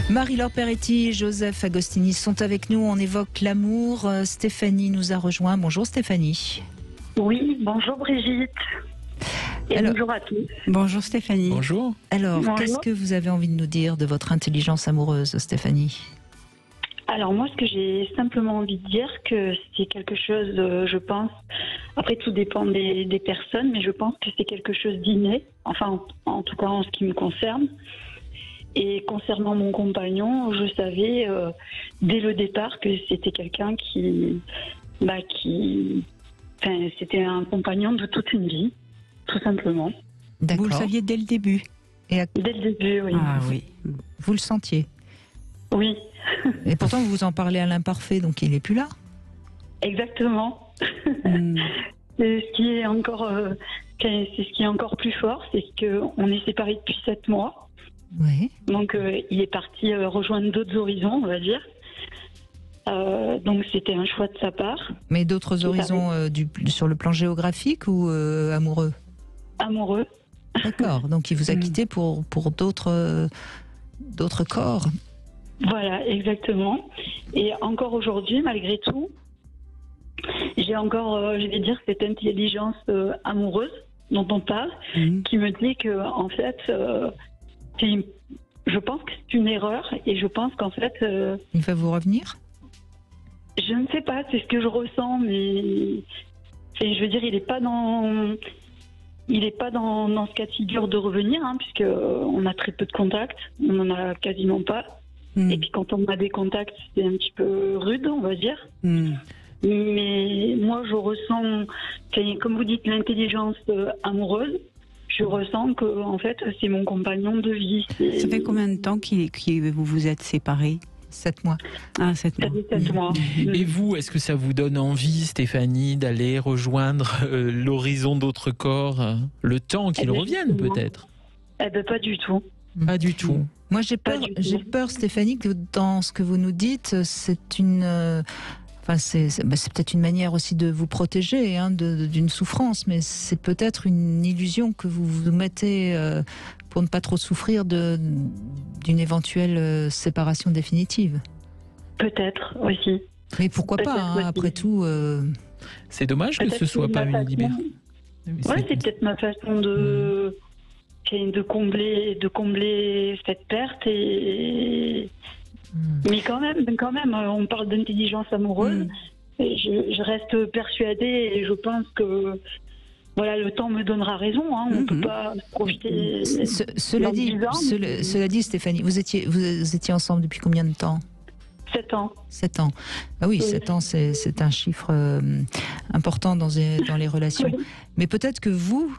Marie-Laure Peretti, Joseph Agostini sont avec nous. On évoque l'amour. Stéphanie nous a rejoint. Bonjour Stéphanie. Oui, bonjour Brigitte. Et bonjour à tous. Bonjour Stéphanie. Bonjour. Alors, Bonjour. qu'est-ce que vous avez envie de nous dire de votre intelligence amoureuse, Stéphanie ? Alors moi, ce que j'ai simplement envie de dire, que c'est quelque chose, je pense, après tout dépend des personnes, mais je pense que c'est quelque chose d'inné, enfin en tout cas en ce qui me concerne. Et concernant mon compagnon, je savais dès le départ que c'était quelqu'un c'était un compagnon de toute une vie, tout simplement. D'accord. Vous le saviez dès le début. Dès le début, oui. Ah oui. Vous le sentiez. Oui, Et pourtant, vous en parlez à l'imparfait, donc il n'est plus là. exactement. Hmm. C'est ce qui est encore, plus fort, c'est qu'on est séparés depuis 7 mois. Oui. Donc il est parti rejoindre d'autres horizons, on va dire. Donc c'était un choix de sa part. Mais d'autres horizons sur le plan géographique ou amoureux ? Amoureux. D'accord. Donc il vous a quitté pour d'autres corps. Voilà, exactement. Et encore aujourd'hui, malgré tout, j'ai encore, je vais dire, cette intelligence amoureuse dont on parle, qui me dit que en fait, je pense que c'est une erreur et je pense qu'en fait, Il va vous revenir ? je ne sais pas, c'est ce que je ressens, mais je veux dire, il n'est pas dans ce cas de figure de revenir, puisque on a très peu de contacts, on n'en a quasiment pas. Et puis quand on a des contacts, c'est un petit peu rude, on va dire. Mais moi, je ressens, comme vous dites, l'intelligence amoureuse. Je ressens que, en fait, c'est mon compagnon de vie. Ça fait combien de temps que vous vous êtes séparés ? 7 mois. Ah, 7 mois. Ça fait 7 mois. Et vous, est-ce que ça vous donne envie, Stéphanie, d'aller rejoindre l'horizon d'autres corps, le temps qu'ils reviennent peut-être ? Eh ben, pas du tout. Pas du tout. Moi, j'ai peur, Stéphanie, que dans ce que vous nous dites, c'est peut-être une manière aussi de vous protéger d'une souffrance, mais c'est peut-être une illusion que vous vous mettez pour ne pas trop souffrir d'une éventuelle séparation définitive. Peut-être aussi. Mais pourquoi pas, aussi. après tout. C'est dommage que ce soit pas une liberté. Ouais, c'est peut-être ma façon de combler cette perte mais quand même, on parle d'intelligence amoureuse. Et je reste persuadée et je pense que le temps me donnera raison. On ne peut pas se projeter. Cela dit, Stéphanie, vous étiez ensemble depuis combien de temps ? 7 ans. 7 ans. Ah oui, 7 ans, c'est un chiffre important dans les relations. Oui. Mais peut-être que vous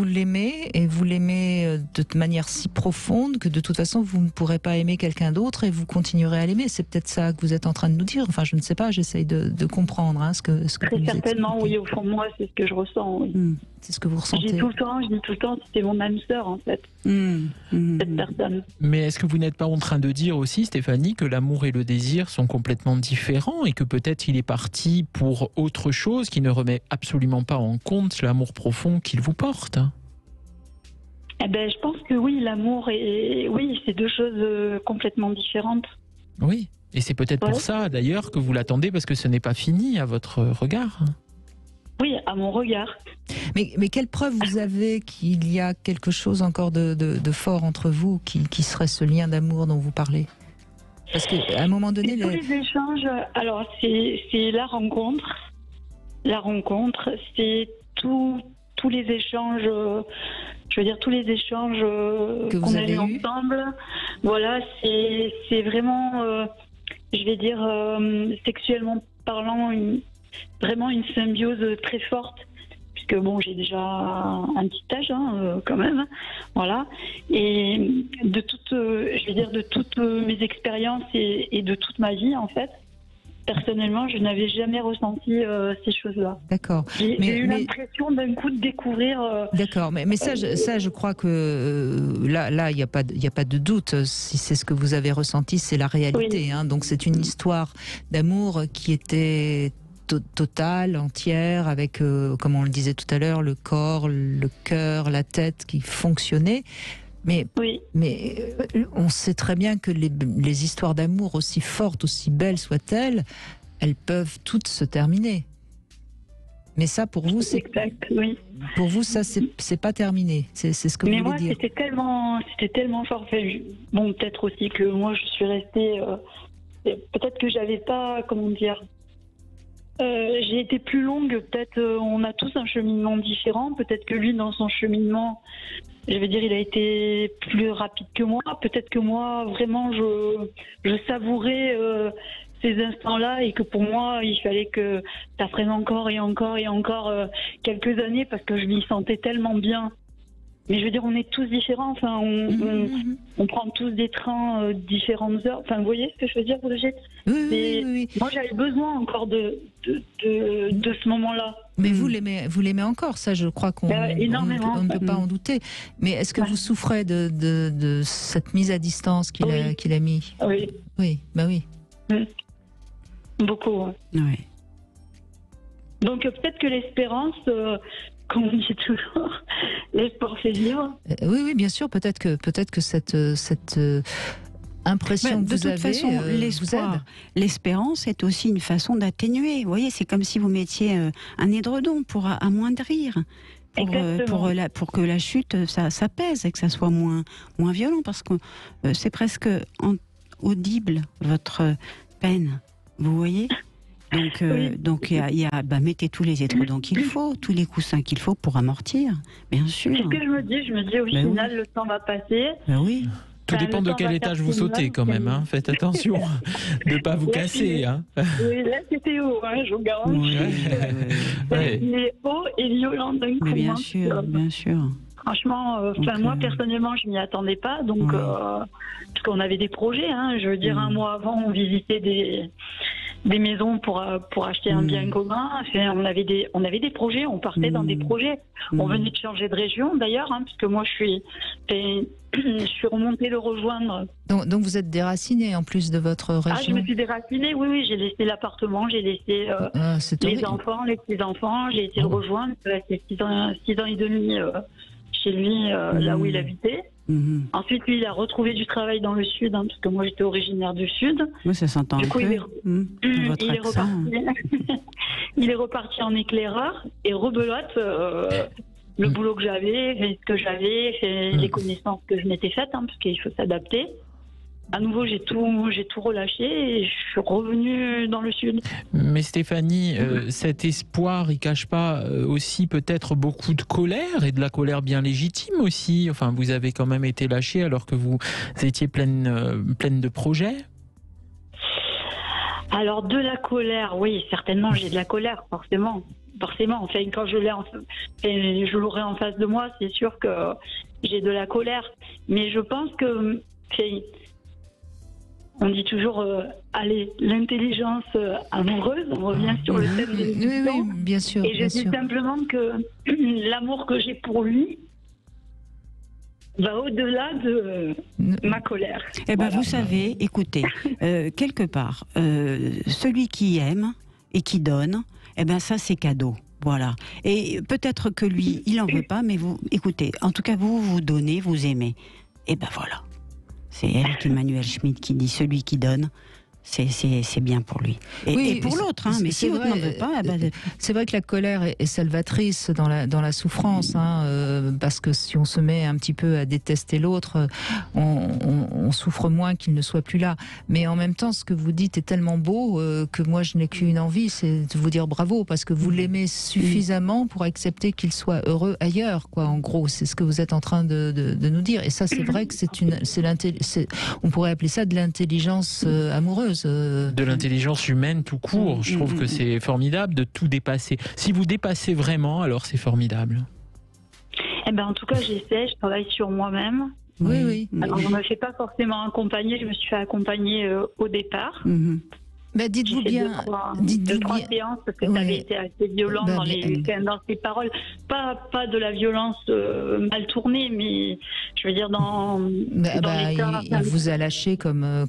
l'aimez, et vous l'aimez de manière si profonde que de toute façon, vous ne pourrez pas aimer quelqu'un d'autre et vous continuerez à l'aimer. C'est peut-être ça que vous êtes en train de nous dire. Enfin, je ne sais pas, j'essaye de comprendre ce que Très vous nous certainement, expliquez. oui, au fond de moi, c'est ce que je ressens. Oui. C'est ce que vous ressentez. Je dis tout le temps, c'était mon âme sœur, en fait, cette personne. Mais est-ce que vous n'êtes pas en train de dire aussi, Stéphanie, que l'amour et le désir sont complètement différents et que peut-être il est parti pour autre chose qui ne remet absolument pas en compte l'amour profond qu'il vous porte ? Eh ben, je pense que oui, l'amour c'est deux choses complètement différentes. Oui, et c'est peut-être pour ça d'ailleurs que vous l'attendez parce que ce n'est pas fini à votre regard. Oui, à mon regard. Mais quelle preuve vous avez qu'il y a quelque chose encore de fort entre vous qui serait ce lien d'amour dont vous parlez ? Parce qu'à un moment donné... Tous les échanges, alors c'est la rencontre. La rencontre, c'est tous les échanges, tous les échanges que qu'on vous a avez eu eus. ensemble. Voilà, c'est vraiment, sexuellement parlant, vraiment une symbiose très forte. Puisque bon, j'ai déjà un petit âge quand même, voilà. Et de toutes mes expériences et de toute ma vie en fait, personnellement, je n'avais jamais ressenti ces choses-là. D'accord. J'ai eu l'impression d'un coup de découvrir. D'accord, mais ça, je crois que là, il n'y a pas de doute. Si c'est ce que vous avez ressenti, c'est la réalité. Oui. Donc c'est une histoire d'amour qui était totale, entière, avec, comme on le disait tout à l'heure, le corps, le cœur, la tête qui fonctionnaient. Oui. Mais on sait très bien que les histoires d'amour, aussi fortes, aussi belles soient-elles, elles peuvent toutes se terminer. Mais ça, pour vous, c'est Exact, oui. pour vous, ça, c'est pas terminé. C'est ce que Mais vous moi, voulez dire. c'était tellement fort. Enfin, bon, peut-être aussi que moi, je suis restée. Peut-être que j'avais pas, comment dire. J'ai été plus longue. Peut-être, on a tous un cheminement différent. Peut-être que lui, dans son cheminement, je veux dire, il a été plus rapide que moi. Peut-être que moi, vraiment, je savourais ces instants-là et que pour moi, il fallait que ça prenne encore et encore et encore quelques années parce que je m'y sentais tellement bien. Mais je veux dire, on est tous différents. Enfin, on prend tous des trains différentes heures. Enfin, vous voyez ce que je veux dire, Brigitte? Oui. Moi, j'avais besoin encore de ce moment-là. Mais vous l'aimez encore, ça, je crois qu'on énormément. on ne peut pas en douter. Mais est-ce que vous souffrez de cette mise à distance qu'il a mis? Oui. Oui, bah oui. Beaucoup. Oui. Donc peut-être que l'espérance, comme on dit toujours, l'espoir fait vivre. Oui, bien sûr. Peut-être que cette impression que vous avez, de toute façon, vous aide. L'espérance est aussi une façon d'atténuer. Vous voyez, c'est comme si vous mettiez un édredon pour amoindrir. Pour que la chute s'apaise et que ça soit moins violent, parce que c'est presque audible votre peine. Vous voyez? Donc mettez tous les étredons qu'il faut, tous les coussins qu'il faut pour amortir, bien sûr. C'est ce que je me dis au final, le temps va passer. Oui. Tout dépend de quel étage vous sautez quand même. Hein. Faites attention de ne pas vous casser. Hein. Oui, là c'était haut, je vous garantis. Il est haut et violent d'un coup. Bien sûr. Franchement, moi personnellement, je m'y attendais pas, donc parce qu'on avait des projets. Je veux dire, un mois avant, on visitait des maisons pour acheter un bien commun. Enfin, on avait des projets, on partait dans des projets. On venait de changer de région d'ailleurs, puisque moi je suis remontée le rejoindre. Donc vous êtes déracinée en plus de votre région. Je me suis déracinée, oui, j'ai laissé l'appartement, j'ai laissé les enfants, les petits-enfants, j'ai été le rejoindre, j'ai resté 6 ans et demi chez lui, là où il habitait. Ensuite, lui, il a retrouvé du travail dans le sud, parce que moi, j'étais originaire du sud. Oui, ça s'entend un peu. Il est reparti en éclaireur et rebelote le boulot que j'avais, ce que j'avais, les connaissances que je m'étais faites, parce qu'il faut s'adapter. À nouveau, j'ai tout relâché et je suis revenue dans le sud. Mais Stéphanie, cet espoir, il cache pas aussi peut-être beaucoup de colère, et de la colère bien légitime aussi. Enfin, vous avez quand même été lâchée alors que vous étiez pleine de projets. Alors de la colère, oui, certainement, j'ai de la colère, forcément. Enfin, quand je l'aurai en face de moi, c'est sûr que j'ai de la colère. Mais je pense que on dit toujours, l'intelligence amoureuse, on revient sur le thème de l'émission. Oui, bien sûr. Et je dis simplement que l'amour que j'ai pour lui va au-delà de ma colère. Vous savez, écoutez, quelque part, celui qui aime et qui donne, ça c'est cadeau. Voilà. Et peut-être que lui, il n'en veut pas, mais vous, écoutez, en tout cas, vous donnez, vous aimez. Voilà. C'est Eric Emmanuel Schmitt qui dit « Celui qui donne, c'est bien pour lui. » Et pour l'autre, mais si l'autre n'en veut pas... C'est vrai que la colère est salvatrice dans la souffrance, parce que si on se met un petit peu à détester l'autre, on souffre moins qu'il ne soit plus là. Mais en même temps, ce que vous dites est tellement beau que moi, je n'ai qu'une envie, c'est de vous dire bravo, parce que vous l'aimez suffisamment pour accepter qu'il soit heureux ailleurs, quoi. En gros, c'est ce que vous êtes en train de nous dire. Et ça, c'est vrai que on pourrait appeler ça de l'intelligence amoureuse. De l'intelligence humaine tout court. Je trouve que c'est formidable de tout dépasser. Si vous dépassez vraiment, alors c'est formidable. En tout cas, j'essaie, je travaille sur moi-même. Oui. Alors, je ne me fais pas forcément accompagner, je me suis fait accompagner au départ. Dites-vous bien. Deux, trois séances, parce que ça avait été assez violent dans ses paroles. Pas de la violence mal tournée, mais je veux dire dans l'état. Il vous a lâché comme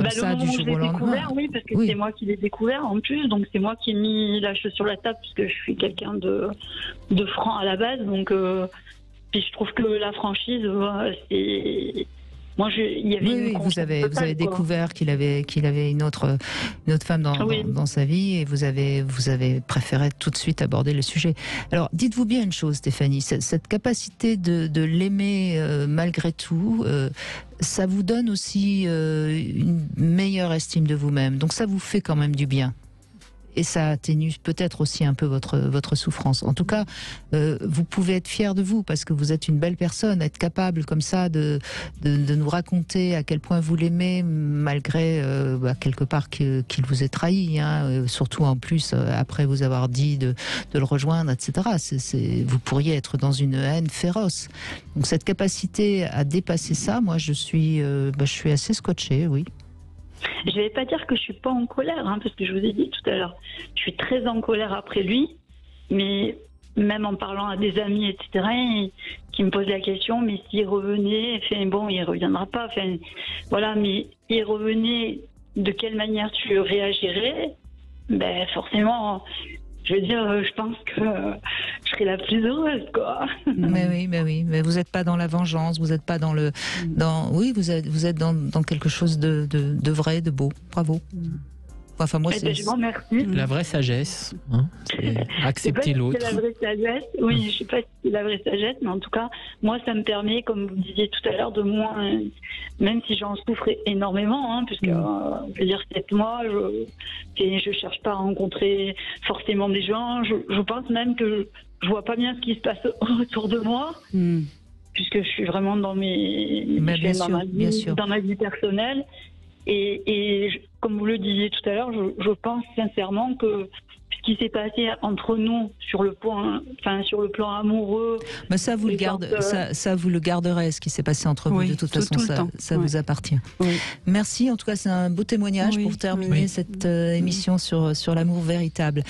ça du jour au lendemain. Oui, parce que c'est moi qui l'ai découvert en plus, donc c'est moi qui ai mis la chose sur la table, puisque je suis quelqu'un de franc à la base, donc Puis je trouve que la franchise, c'est... Moi, il y avait une vous avez découvert qu'il avait une autre femme dans sa vie, et vous avez préféré tout de suite aborder le sujet. Alors, dites-vous bien une chose, Stéphanie, cette capacité de l'aimer malgré tout, ça vous donne aussi une meilleure estime de vous-même. Donc ça vous fait quand même du bien. Et ça atténue peut-être aussi un peu votre souffrance. En tout cas, vous pouvez être fier de vous parce que vous êtes une belle personne, être capable comme ça de nous raconter à quel point vous l'aimez malgré quelque part qu'il vous ait trahi, hein, surtout en plus après vous avoir dit de le rejoindre, etc. Vous pourriez être dans une haine féroce. Donc cette capacité à dépasser ça, moi je suis assez scotchée, oui. Je ne vais pas dire que je suis pas en colère, hein, parce que je vous ai dit tout à l'heure, je suis très en colère après lui, mais même en parlant à des amis, etc., qui me posent la question, mais s'il revenait, bon, il reviendra pas, voilà, mais s'il revenait, de quelle manière tu réagirais? Ben forcément, je veux dire, je pense que je serais la plus heureuse, quoi. Mais oui, mais vous n'êtes pas dans la vengeance, vous n'êtes pas vous êtes dans quelque chose de vrai, de beau. Bravo. Enfin, moi, je vous remercie. La vraie sagesse, hein, c'est accepter l'autre. C'est la vraie sagesse. Oui, je ne sais pas si c'est la vraie sagesse, mais en tout cas, moi, ça me permet, comme vous disiez tout à l'heure, de moins, même si j'en souffre énormément, hein, puisque, je veux dire, 7 mois, je cherche pas à rencontrer forcément des gens. Je pense même que je vois pas bien ce qui se passe autour de moi, puisque je suis vraiment dans ma vie personnelle. Et comme vous le disiez tout à l'heure, je pense sincèrement que ce qui s'est passé entre nous sur le plan amoureux. Mais ça, vous le garderez, ce qui s'est passé entre vous. De toute façon, ça vous appartient. Oui. Merci. En tout cas, c'est un beau témoignage pour terminer cette émission sur l'amour véritable.